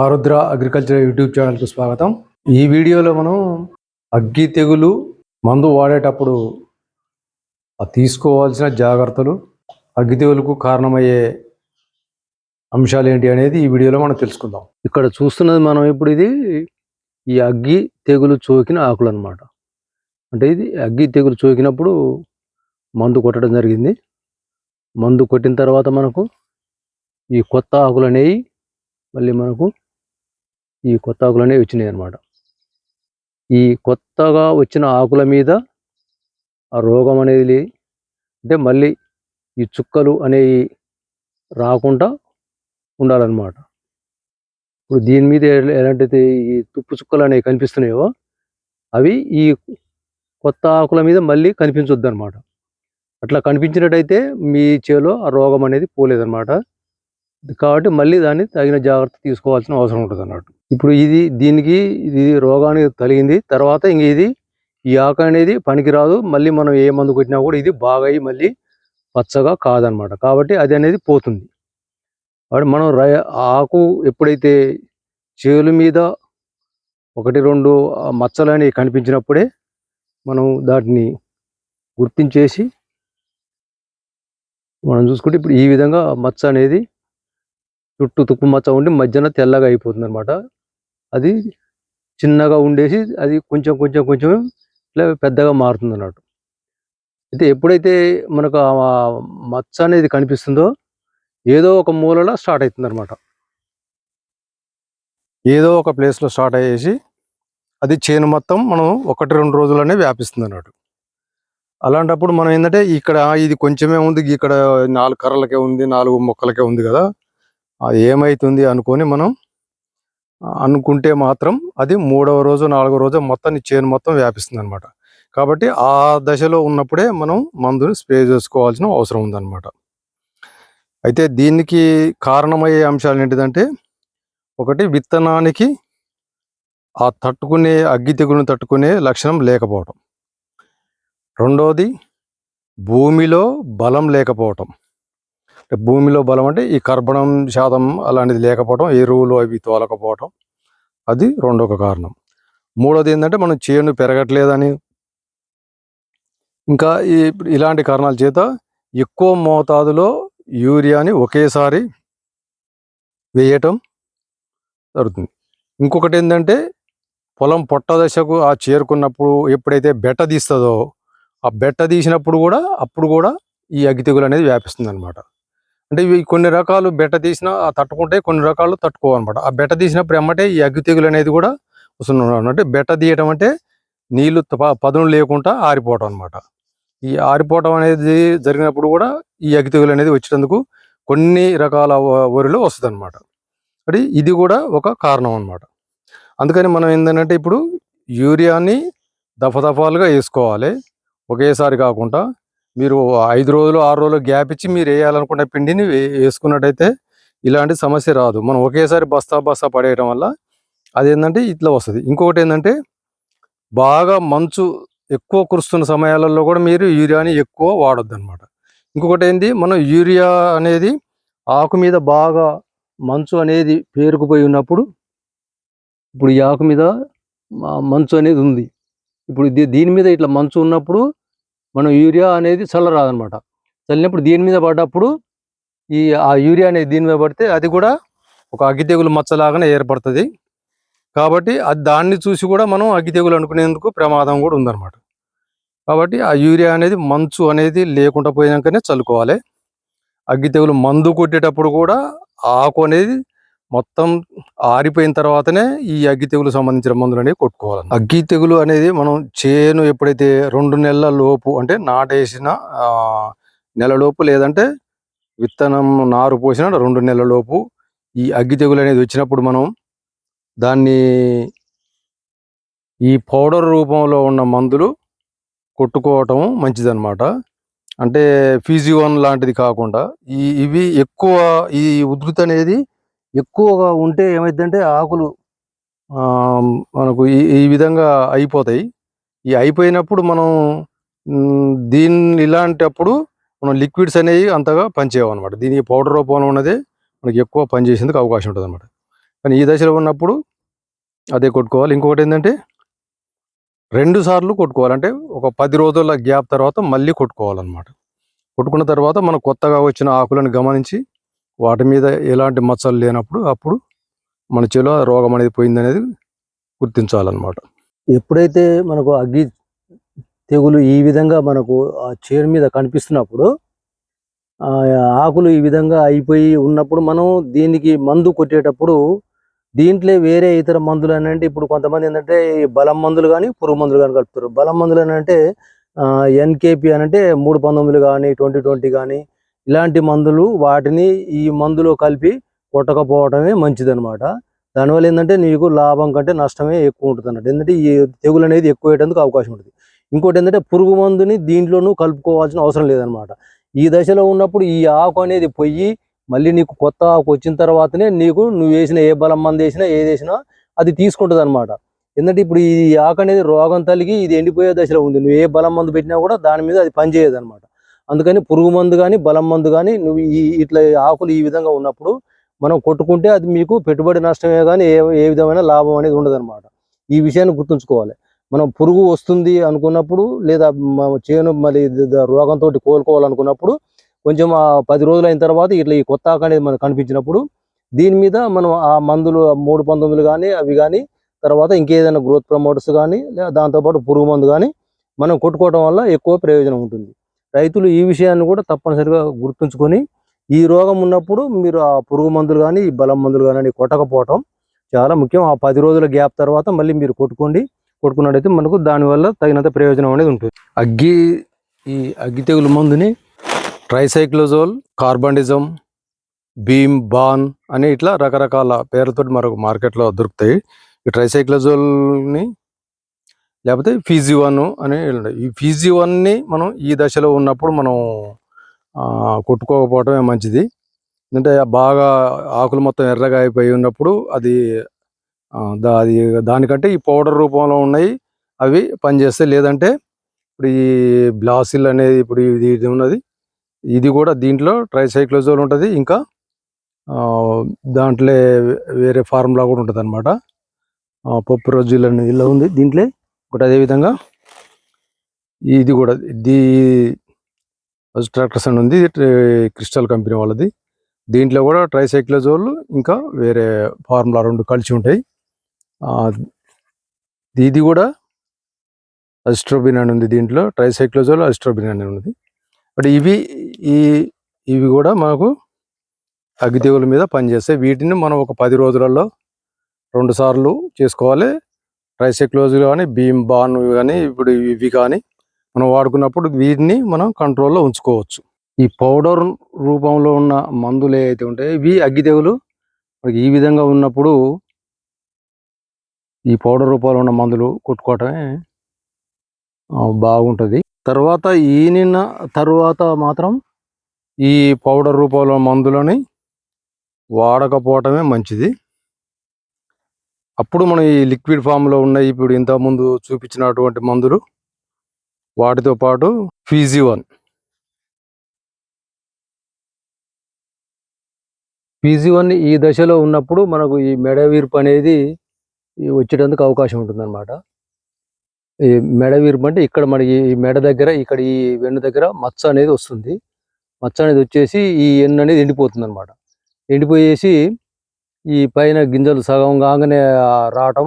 ఆరుద్ర agriculture YouTube ఛానల్కు స్వాగతం. ఈ వీడియోలో మనం అగ్గి తెగులు మందు వాడేటప్పుడు తీసుకోవాల్సిన జాగ్రత్తలు, అగ్గి తెగులుకు కారణమయ్యే అంశాలు ఏంటి అనేది ఈ వీడియోలో మనం తెలుసుకుందాం. ఇక్కడ చూస్తున్నది మనం ఇప్పుడు ఈ అగ్గి తెగులు సోకిన ఆకులు అన్నమాట. అంటే ఇది అగ్గి తెగులు సోకినప్పుడు మందు కొట్టడం జరిగింది. మందు కొట్టిన తర్వాత మనకు ఈ కొత్త ఆకులు అనేవి మళ్ళీ మనకు ఈ కొత్త ఆకులు అనేవి వచ్చినాయి అన్నమాట. ఈ కొత్తగా వచ్చిన ఆకుల మీద ఆ రోగం అనేది అంటే మళ్ళీ ఈ చుక్కలు అనేవి రాకుండా ఉండాలన్నమాట. ఇప్పుడు దీని మీద ఎలాంటి ఈ తుప్పు చుక్కలు అనేవి కనిపిస్తున్నాయో అవి ఈ కొత్త ఆకుల మీద మళ్ళీ కనిపించొద్దు అనమాట. అట్లా కనిపించినట్టయితే మీ చేలో ఆ రోగం అనేది పోలేదన్నమాట. కాబట్టి మళ్ళీ దాన్ని తగిన జాగ్రత్త తీసుకోవాల్సిన అవసరం ఉంటుంది అన్నట్టు. ఇప్పుడు దీనికి రోగానికి కలిగింది తర్వాత ఈ ఆకు అనేది పనికిరాదు. మళ్ళీ మనం ఏ మందు కొట్టినా కూడా ఇది బాగా మళ్ళీ పచ్చగా కాదనమాట. కాబట్టి అది అనేది పోతుంది. కాబట్టి మనం ఆకు ఎప్పుడైతే చేలు మీద 1-2 మచ్చలని కనిపించినప్పుడే మనం దాటిని గుర్తించేసి మనం చూసుకుంటే ఇప్పుడు ఈ విధంగా మచ్చ అనేది చుట్టూ తుప్పు మచ్చ ఉండి మధ్యన తెల్లగా అయిపోతుంది అనమాట. అది చిన్నగా ఉండేసి అది కొంచెం ఇట్లా పెద్దగా మారుతుంది అన్నట్టు. అయితే ఎప్పుడైతే మనకు ఆ మచ్చ అనేది కనిపిస్తుందో ఏదో ఒక మూలలో స్టార్ట్ అవుతుంది అనమాట. ఏదో ఒక ప్లేస్లో స్టార్ట్ అయ్యేసి అది చేను మొత్తం మనం 1-2 రోజులనే వ్యాపిస్తుంది అన్నట్టు. అలాంటప్పుడు మనం ఏంటంటే ఇక్కడ ఇది కొంచెమే ఉంది, ఇక్కడ 4 కర్రలకే ఉంది, 4 మొక్కలకే ఉంది కదా, అది ఏమవుతుంది అనుకొని మనం అనుకుంటే మాత్రం అది 3వ రోజు 4వ రోజు మొత్తాన్ని చేను మొత్తం వ్యాపిస్తుంది అనమాట. కాబట్టి ఆ దశలో ఉన్నప్పుడే మనం మందుని స్ప్రే చేసుకోవాల్సిన అవసరం ఉందన్నమాట. అయితే దీనికి కారణమయ్యే అంశాలు ఏంటిదంటే, ఒకటి విత్తనానికి ఆ అగ్గి తెగులను తట్టుకునే లక్షణం లేకపోవటం. రెండోది భూమిలో బలం లేకపోవటం. భూమిలో బలం అంటే ఈ కర్బనం శాతం అలాంటిది లేకపోవటం, ఎరువులు అవి తోలకపోవటం, అది రెండొక కారణం. మూడోది ఏంటంటే మనం చేను పెరగట్లేదని, ఇంకా ఇలాంటి కారణాల చేత ఎక్కువ మోతాదులో యూరియాని ఒకేసారి వేయటం జరుగుతుంది. ఇంకొకటి ఏంటంటే పొలం పొట్ట దశకు చేరుకున్నప్పుడు ఎప్పుడైతే బెట్ట తీస్తుందో ఆ బెట్ట తీసినప్పుడు కూడా అప్పుడు కూడా ఈ అగ్గి తెగులు అనేది వ్యాపిస్తుంది అనమాట. అంటే ఇవి కొన్ని రకాలు బెట్ట తీసినా తట్టుకుంటే, కొన్ని రకాలు తట్టుకోవన్నమాట. ఆ బెట్ట తీసినప్పుడు ఎమ్మటే ఈ అగ్గి తెగులు అనేది కూడా వస్తుంది. అంటే బెట్ట తీయటం అంటే నీళ్లు పదును లేకుండా ఆరిపోవటం అనమాట. ఈ ఆరిపోవటం అనేది జరిగినప్పుడు కూడా ఈ అగ్గి తెగులు అనేది వచ్చేందుకు కొన్ని రకాల వరిలో వస్తుంది అనమాట. అది ఇది కూడా ఒక కారణం అనమాట. అందుకని మనం ఏంటంటే ఇప్పుడు యూరియాని దఫాలుగా వేసుకోవాలి. ఒకేసారి కాకుండా మీరు 5 రోజులు 6 రోజులు గ్యాప్ ఇచ్చి మీరు వేయాలనుకున్న పిండిని వేసుకున్నట్టయితే ఇలాంటి సమస్య రాదు. మనం ఒకేసారి బస్తా పడేయడం వల్ల అదేంటంటే ఇట్లా వస్తుంది. ఇంకొకటి ఏంటంటే బాగా మంచు ఎక్కువ కురుస్తున్న సమయాలలో కూడా మీరు యూరియాని ఎక్కువ వాడొద్దు అనమాట. ఇంకొకటి ఏంటి, మనం యూరియా అనేది ఆకు మీద బాగా మంచు అనేది పేరుకుపోయి ఉన్నప్పుడు, ఇప్పుడు ఈ ఆకు మీద మంచు అనేది ఉంది, ఇప్పుడు దీని మీద ఇట్లా మంచు ఉన్నప్పుడు మనం యూరియా అనేది చల్లరాదనమాట. చల్లినప్పుడు దీని మీద పడ్డప్పుడు ఆ యూరియా అనేది దీని మీద పడితే అది కూడా ఒక అగ్గి తెగులు మచ్చలాగానే ఏర్పడుతుంది. కాబట్టి దాన్ని చూసి కూడా మనం అగ్గి తెగులు అనుకునేందుకు ప్రమాదం కూడా ఉందన్నమాట. కాబట్టి ఆ యూరియా అనేది మంచు అనేది లేకుండా పోయాకనే చల్లుకోవాలి. అగ్గి తెగులు మందు కొట్టేటప్పుడు కూడా ఆకు అనేది మొత్తం ఆరిపోయిన తర్వాతనే ఈ అగ్గి తెగులు సంబంధించిన మందులు అనేవి కొట్టుకోవాలి. అగ్గి తెగులు అనేది మనం చేను ఎప్పుడైతే 2 నెలల లోపు, అంటే నాటేసిన నెలలోపు లేదంటే విత్తనం నారు పోసిన 2 నెలల లోపు ఈ అగ్గి తెగులు అనేది వచ్చినప్పుడు మనం దాన్ని ఈ పౌడర్ రూపంలో ఉన్న మందులు కొట్టుకోవటం మంచిదన్నమాట. అంటే ఫీజీ1 లాంటిది కాకుండా ఇవి ఎక్కువ ఈ ఉధృతి అనేది ఎక్కువగా ఉంటే ఏమైందంటే ఆకులు మనకు ఈ విధంగా అయిపోతాయి. ఈ అయిపోయినప్పుడు మనం ఇలాంటప్పుడు మనం లిక్విడ్స్ అనేవి అంతగా పనిచేయవు అనమాట. దీనికి పౌడర్ రూపంలో ఉన్నదే మనకి ఎక్కువ పనిచేసేందుకు అవకాశం ఉంటుంది అనమాట. కానీ ఈ దశలో ఉన్నప్పుడు అదే కొట్టుకోవాలి. ఇంకొకటి ఏంటంటే 2 సార్లు కొట్టుకోవాలి. అంటే ఒక 10 రోజుల గ్యాప్ తర్వాత మళ్ళీ కొట్టుకోవాలన్నమాట. కొట్టుకున్న తర్వాత మనం కొత్తగా వచ్చిన ఆకులను గమనించి వాటి మీద ఎలాంటి మచ్చలు లేనప్పుడు అప్పుడు మన చేలో రోగం అనేది పోయిందనేది గుర్తించాలన్నమాట. ఎప్పుడైతే మనకు అగ్గి తెగులు ఈ విధంగా మనకు ఆ చేను మీద కనిపిస్తున్నప్పుడు ఆకులు ఈ విధంగా అయిపోయి ఉన్నప్పుడు మనం దీనికి మందు కొట్టేటప్పుడు దీంట్లో వేరే ఇతర మందులు అని అంటే ఇప్పుడు కొంతమంది ఏంటంటే బలం మందులు కానీ పురుగు మందులు కానీ కలుపుతారు. బలం మందులు అని అంటే ఎన్కేపి అని అంటే 319 కానీ 2020 కానీ ఇలాంటి మందులు వాటిని ఈ మందులో కలిపి కొట్టకపోవడమే మంచిదన్నమాట. దానివల్ల ఏంటంటే నీకు లాభం కంటే నష్టమే ఎక్కువ ఉంటుంది అన్నట్టు. ఎందుకంటే ఈ తెగులు అనేది ఎక్కువ అయ్యేందుకు అవకాశం ఉంటుంది. ఇంకోటి ఏంటంటే పురుగు మందుని దీంట్లోనూ కలుపుకోవాల్సిన అవసరం లేదనమాట. ఈ దశలో ఉన్నప్పుడు ఈ ఆకు అనేది పొయ్యి మళ్ళీ నీకు కొత్త ఆకు వచ్చిన తర్వాతనే నువ్వు వేసిన ఏ బలం మందు వేసినా ఏది వేసినా అది తీసుకుంటుంది అనమాట. ఎందుకంటే ఇప్పుడు ఈ ఆకు అనేది రోగం తలిగి ఇది ఎండిపోయే దశలో ఉంది. నువ్వు ఏ బలం మందు పెట్టినా కూడా దాని మీద అది పనిచేయదు అనమాట. అందుకని పురుగు మందు కానీ బలం మందు కానీ నువ్వు ఇట్లా ఆకులు ఈ విధంగా ఉన్నప్పుడు మనం కొట్టుకుంటే అది మీకు పెట్టుబడి నష్టమే కానీ ఏ విధమైన లాభం అనేది ఉండదు అనమాట. ఈ విషయాన్ని గుర్తుంచుకోవాలి. మనం పురుగు వస్తుంది అనుకున్నప్పుడు లేదా చేను మళ్ళీ రోగంతో కోలుకోవాలనుకున్నప్పుడు కొంచెం 10 రోజులు అయిన తర్వాత ఇట్లా ఈ కొత్త ఆకు అనేది మనకు కనిపించినప్పుడు దీని మీద మనం ఆ మందులు 319 కానీ అవి కానీ తర్వాత ఇంకేదైనా గ్రోత్ ప్రమోటర్స్ కానీ లేదా దాంతోపాటు పురుగు మందు కానీ మనం కొట్టుకోవడం వల్ల ఎక్కువ ప్రయోజనం ఉంటుంది. రైతులు ఈ విషయాన్ని కూడా తప్పనిసరిగా గుర్తుంచుకొని ఈ రోగం ఉన్నప్పుడు మీరు ఆ పురుగు మందులు కానీ ఈ బలం మందులు కానీ కొట్టకపోవటం చాలా ముఖ్యం. ఆ 10 రోజుల గ్యాప్ తర్వాత మళ్ళీ మీరు కొట్టుకున్నట్టయితే మనకు దానివల్ల తగినంత ప్రయోజనం అనేది ఉంటుంది. ఈ అగ్గి తెగులు మందుని ట్రైసైక్లోజోల్, కార్బండిజం, భీమ్, బాన్ అని ఇట్లా రకరకాల పేర్లతో మనకు మార్కెట్లో దొరుకుతాయి. ఈ ట్రైసైక్లోజోల్ని లేకపోతే ఫీజీ1 అని ఈ ఫీజీ1ని మనం ఈ దశలో ఉన్నప్పుడు మనం కొట్టుకోకపోవటమే మంచిది. అంటే బాగా ఆకులు మొత్తం ఎర్రగా అయిపోయి ఉన్నప్పుడు అది దానికంటే ఈ పౌడర్ రూపంలో ఉన్నాయి అవి పనిచేస్తాయి. లేదంటే ఇప్పుడు ఈ బ్లాసిల్ అనేది ఇప్పుడు ఇది ఉన్నది, ఇది కూడా దీంట్లో ట్రైసైక్లోజోల్ ఉంటుంది. ఇంకా దాంట్లో వేరే ఫార్ములా కూడా ఉంటుంది అనమాట. పొప్రోజిల్ అనేది ఇలా ఉంది దీంట్లో ఒకటి. అదేవిధంగా ఇది కూడా ట్రాక్టర్స్ అని ఉంది, క్రిస్టల్ కంపెనీ వాళ్ళది. దీంట్లో కూడా ట్రైసైక్లోజోల్ ఇంకా వేరే ఫార్ములా 2 కలిసి ఉంటాయి. ఇది కూడా అజిస్ట్రోబిన్ అని ఉంది, దీంట్లో ట్రైసైక్లోజోల్ అజిస్ట్రోబిన్ అని ఉంది. బట్ ఇవి కూడా మనకు అగ్గి తెగుల మీద పనిచేస్తాయి. వీటిని మనం ఒక 10 రోజులలో 2 సార్లు చేసుకోవాలి. ట్రైసైక్లోజోల్ కానీ భీమ్, బాన్ కానీ ఇప్పుడు ఇవి కానీ మనం వాడుకున్నప్పుడు వీటిని మనం కంట్రోల్లో ఉంచుకోవచ్చు. ఈ పౌడర్ రూపంలో ఉన్న మందులు ఏవైతే ఉంటాయో ఇవి అగ్గి తెగులు మనకి ఈ విధంగా ఉన్నప్పుడు ఈ పౌడర్ రూపంలో ఉన్న మందులు కొట్టుకోవటమే బాగుంటుంది. తర్వాత మాత్రం ఈ పౌడర్ రూపంలో మందులని వాడకపోవటమే మంచిది. అప్పుడు మనం ఈ లిక్విడ్ ఫామ్లో ఉన్న ఇప్పుడు ఇంతకుముందు చూపించినటువంటి మందులు వాటితో పాటు ఫీజీ1 ఈ దశలో ఉన్నప్పుడు మనకు ఈ మెడ వీర్పు అనేది వచ్చేటందుకు అవకాశం ఉంటుందన్నమాట. ఈ మెడ వీర్పు అంటే ఇక్కడ మనకి ఈ మెడ దగ్గర ఇక్కడ ఈ వెన్ను దగ్గర మచ్చ అనేది వస్తుంది. మచ్చ అనేది వచ్చేసి ఈ ఎన్ను అనేది ఎండిపోతుంది అనమాట. ఎండిపోయేసి ఈ పైన గింజలు సగం కాగానే రావటం,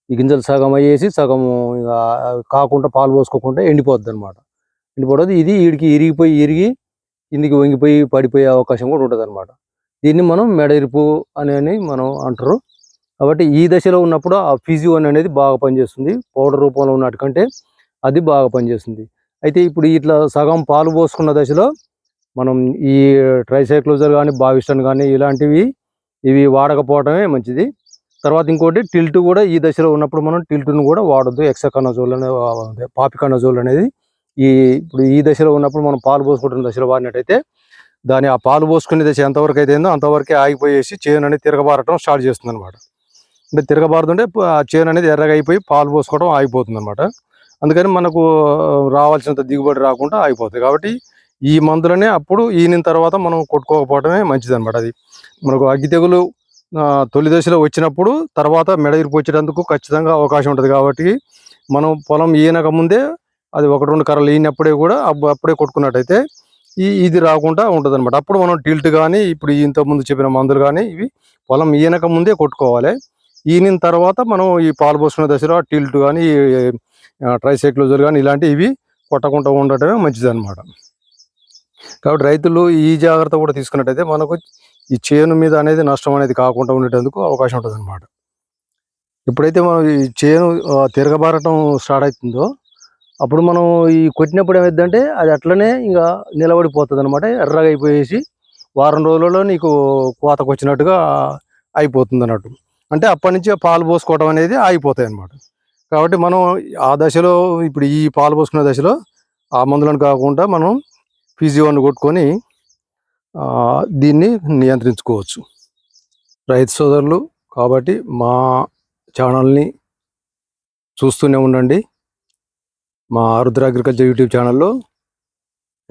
ఈ గింజలు సగం అయ్యేసి సగం కాకుండా పాలు పోసుకోకుండా ఎండిపోద్ది అనమాట. ఎండిపోతుంది. ఇది వీడికి ఇరిగి కిందికి వంగిపోయి పడిపోయే అవకాశం కూడా ఉంటుంది అనమాట. దీన్ని మనం మెడయిరుపు అని మనం అంటారు. కాబట్టి ఈ దశలో ఉన్నప్పుడు ఆ ఫీజీ1 అనేది బాగా పనిచేస్తుంది. పౌడర్ రూపంలో ఉన్నట్టుకంటే అది బాగా పనిచేస్తుంది. అయితే ఇప్పుడు ఇట్లా సగం పాలు పోసుకున్న దశలో మనం ఈ ట్రైసైక్లోజోల్ కానీ బావిస్టన్ కానీ ఇవి వాడకపోవడమే మంచిది. తర్వాత ఇంకోటి టిల్ట్ కూడా ఈ దశలో ఉన్నప్పుడు మనం టిల్ట్ను కూడా వాడద్దు. ఎక్సకనజోల్ అనే పాపికనజోల్ అనేది ఇప్పుడు ఈ దశలో ఉన్నప్పుడు మనం పాలు పోసుకుంటున్న దశలో వాడినట్టయితే ఆ పాలు పోసుకునే దశ ఎంతవరకు అయితే అంతవరకే ఆగిపోయేసి చేను అనేది తిరగబారటం స్టార్ట్ చేస్తుంది అనమాట. అంటే తిరగబారుతుంటే ఆ చేను అనేది ఎర్రగా అయిపోయి పాలు పోసుకోవడం ఆగిపోతుంది అనమాట. అందుకని మనకు రావాల్సినంత దిగుబడి రాకుండా ఆగిపోతుంది. కాబట్టి ఈ మందులనే అప్పుడు ఈనిన తర్వాత మనం కొట్టుకోకపోవడమే మంచిది అనమాట. అది మనకు అగ్గి తెగులు తొలి దశలో వచ్చినప్పుడు తర్వాత మెడ ఇరిపి వచ్చేటందుకు ఖచ్చితంగా అవకాశం ఉంటుంది. కాబట్టి మనం పొలం ఈనక ముందే అది 1, 2 కర్రలు ఈనప్పుడే కూడా అప్పుడే కొట్టుకున్నట్టయితే ఇది రాకుండా ఉంటుందన్నమాట. అప్పుడు మనం టిల్ట్ కానీ ఇప్పుడు ఇంతకుముందు చెప్పిన మందులు కానీ ఇవి పొలం ఈనక ముందే కొట్టుకోవాలి. ఈనిన తర్వాత మనం ఈ పాలు పోసుకునే దశలో టిల్ట్ కానీ ట్రైసైక్లోజర్ కానీ ఇలాంటివి కొట్టకుండా ఉండటమే మంచిదన్నమాట. కాబట్టి రైతులు ఈ జాగ్రత్త కూడా తీసుకున్నట్టయితే మనకు ఈ చేను మీద అనేది నష్టం అనేది కాకుండా ఉండేటందుకు అవకాశం ఉంటుంది అన్నమాట. ఎప్పుడైతే మనం ఈ చేను తిరగబారటం స్టార్ట్ అవుతుందో అప్పుడు మనం ఈ కొట్టినప్పుడు ఏమైందంటే అది అట్లనే ఇంకా నిలబడిపోతుంది అనమాట. ఎర్రగా అయిపోయేసి వారం రోజులలో నీకు కోతకు వచ్చినట్టుగా అయిపోతుంది అన్నట్టు. అంటే అప్పటి నుంచి పాలు పోసుకోవడం అనేది ఆగిపోతాయి అన్నమాట. కాబట్టి మనం ఆ దశలో ఇప్పుడు ఈ పాలు పోసుకునే దశలో ఆ మందులను కాకుండా మనం ఫిజియోని కొట్టుకొని దీన్ని నియంత్రించుకోవచ్చు. రైతు సోదరులు కాబట్టి మా ఛానల్ని చూస్తూనే ఉండండి. మా ఆరుద్ర అగ్రికల్చర్ యూట్యూబ్ ఛానల్లో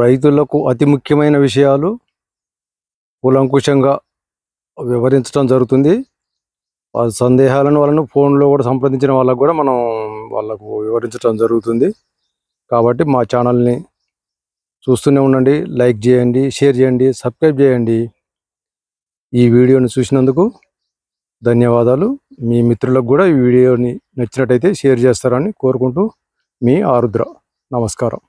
రైతులకు అతి ముఖ్యమైన విషయాలు కూలంకుషంగా వివరించడం జరుగుతుంది. వాళ్ళ సందేహాలను వాళ్ళను ఫోన్లో కూడా సంప్రదించిన వాళ్ళకు కూడా మనం వాళ్ళకు వివరించడం జరుగుతుంది. కాబట్టి మా ఛానల్ని చూస్తూనే ఉండండి. లైక్ చేయండి, షేర్ చేయండి, సబ్స్క్రైబ్ చేయండి. ఈ వీడియోని చూసినందుకు ధన్యవాదాలు. మీ మిత్రులకు కూడా ఈ వీడియోని నచ్చినట్టయితే షేర్ చేస్తారని కోరుకుంటూ మీ ఆరుద్ర. నమస్కారం.